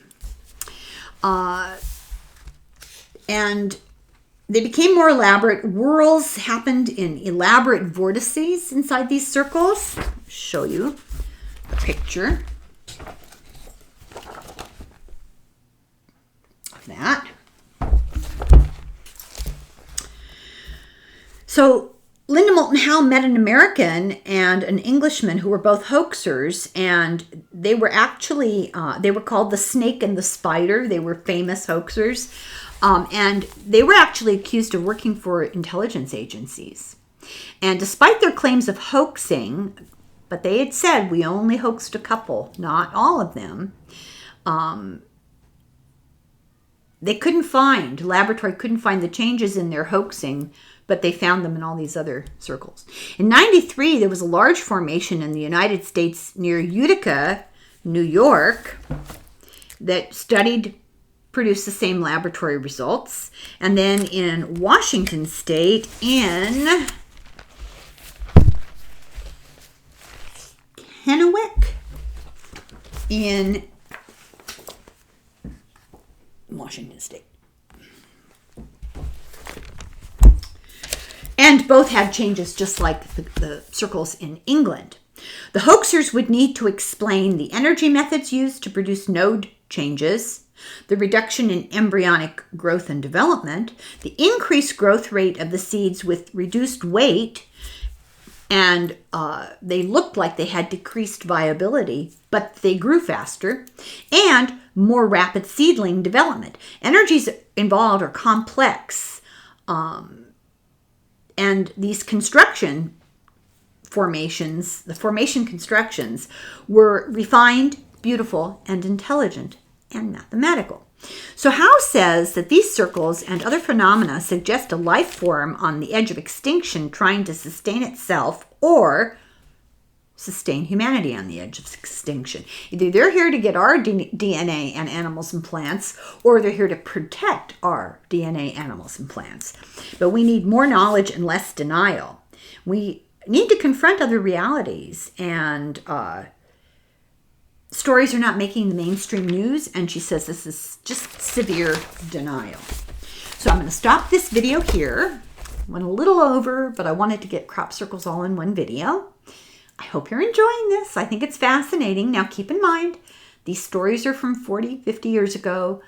Speaker 1: And they became more elaborate. Whirls happened in elaborate vortices inside these circles. I'll show you a picture of that. So Linda Moulton Howe met an American and an Englishman who were both hoaxers, and they were actually, they were called the Snake and the Spider. They were famous hoaxers, and they were actually accused of working for intelligence agencies. And despite their claims of hoaxing, but they had said, we only hoaxed a couple, not all of them, laboratory couldn't find the changes in their hoaxing, but they found them in all these other circles. In 93, there was a large formation in the United States near Utica, New York, that produced the same laboratory results. And then in Washington State, in Kennewick, in Washington State. And both had changes just like the circles in England. The hoaxers would need to explain the energy methods used to produce node changes, the reduction in embryonic growth and development, the increased growth rate of the seeds with reduced weight, and they looked like they had decreased viability, but they grew faster, and more rapid seedling development. Energies involved are complex, and these construction formations, the formation constructions, were refined, beautiful, and intelligent, and mathematical. So Howe says that these circles and other phenomena suggest a life form on the edge of extinction trying to sustain itself or sustain humanity on the edge of extinction. Either they're here to get our DNA and animals and plants, or they're here to protect our DNA, animals, and plants. But we need more knowledge and less denial. We need to confront other realities, and stories are not making the mainstream news, and she says this is just severe denial. So I'm going to stop this video here. Went a little over, but I wanted to get crop circles all in one video. I hope you're enjoying this. I think it's fascinating. Now keep in mind, these stories are from 40, 50 years ago.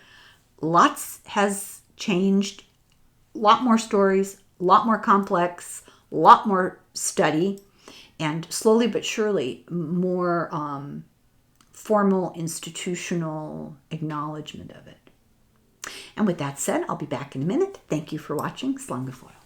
Speaker 1: Lots has changed. A lot more stories, a lot more complex, a lot more study, and slowly but surely more formal institutional acknowledgement of it. And with that said, I'll be back in a minute. Thank you for watching. Slán go fóill.